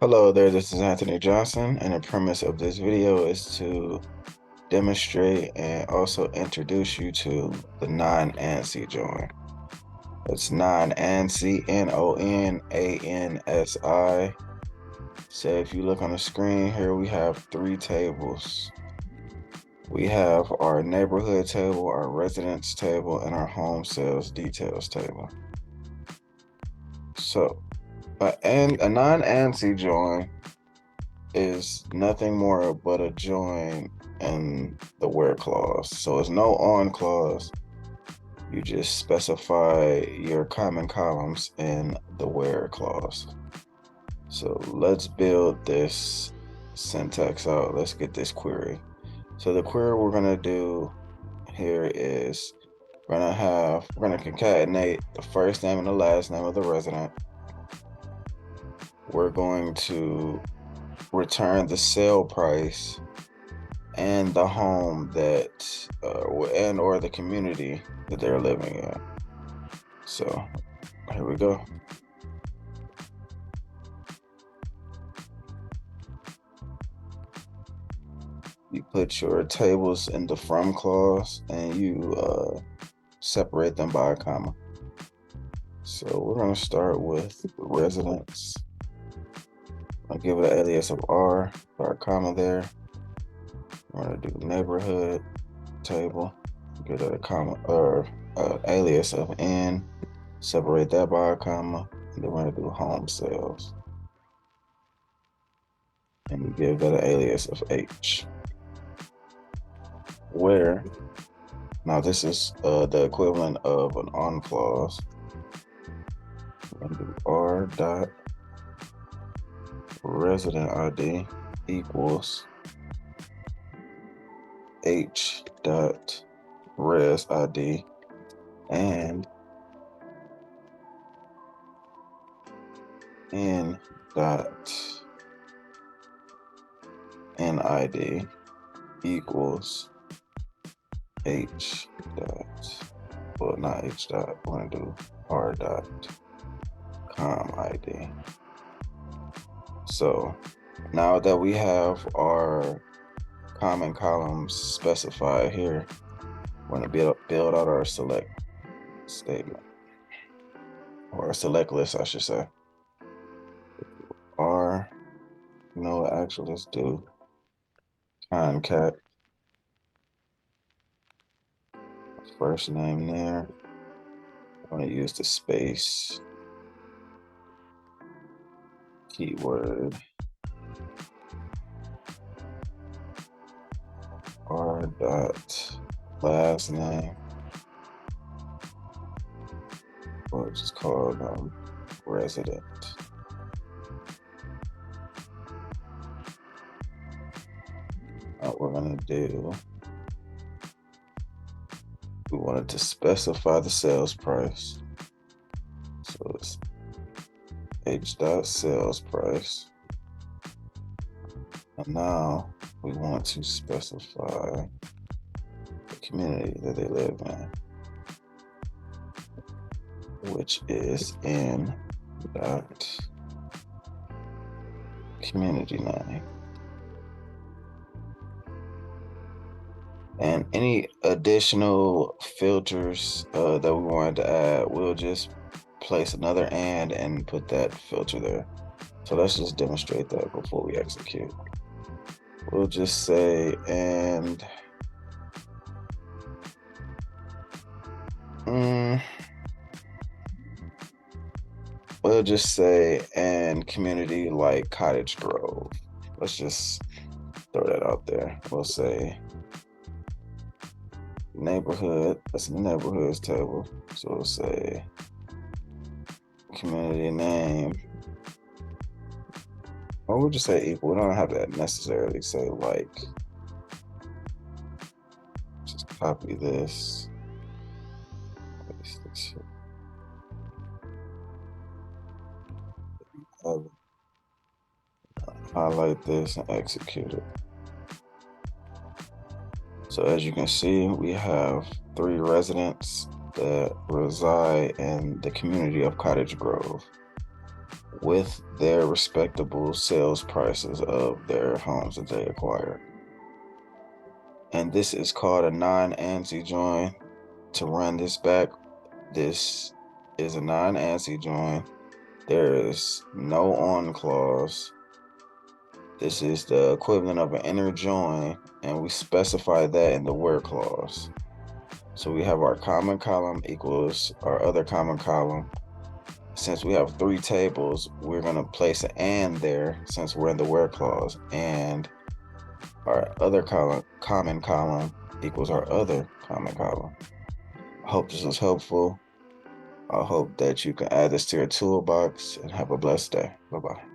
Hello there, this is Anthony Johnson, and the premise of this video is to demonstrate and also introduce you to the Non Ansi join. It's Non Ansi, Nonansi. So if you look on the screen here, we have three tables. We have our neighborhood table, our residence table, and our home sales details table. So, a Non Ansi join is nothing more but a join in the where clause. So it's no on clause. You just specify your common columns in the where clause. So let's build this syntax out. Let's get this query. So the query we're gonna do here is we're gonna concatenate the first name and the last name of the resident. We're going to return the sale price and the home that and or the community that they're living in. So here we go. You put your tables in the from clause and you separate them by a comma. So we're going to start with residence. I'll give it an alias of R, put our comma there. We're going to do neighborhood table, give it a comma or alias of N, separate that by a comma, and then we're going to do home sales. And you give that an alias of H. Where, now this is the equivalent of an on clause. We're going to do R dot resident ID equals H dot res ID and N dot NID equals H dot, well, not H dot, we're going to do R dot com ID. So now that we have our common columns specified here, we're going to build out our select statement, or a select list, I should say. R, you know what, actually, let's do concat, first name there. I'm going to use the space keyword R dot last name, which is called resident. What we're gonna do, we wanted to specify the sales price. So it's H dot sales price. And now we want to specify the community that they live in, which is in dot community name. And any additional filters that we wanted to add, we'll just place another and put that filter there. So let's just demonstrate that before we execute. We'll just say and we'll just say and community like Cottage Grove. Let's just throw that out there. We'll say neighborhood, that's in the neighborhoods table. So we'll say community name, or we'll just say equal. We don't have to necessarily say like. Just copy this. Paste this here. Highlight this and execute it. So as you can see, we have 3 residents that reside in the community of Cottage Grove. with their respectable sales prices of their homes that they acquired. And this is called a non Ansi join. To run this back, this is a non Ansi join. There is no on clause. This is the equivalent of an inner join, and we specify that in the where clause. So we have our common column equals our other common column. Since we have three tables, we're going to place an and there since we're in the where clause. And our other column, common column equals our other common column. I hope this was helpful. I hope that you can add this to your toolbox and have a blessed day. Bye-bye.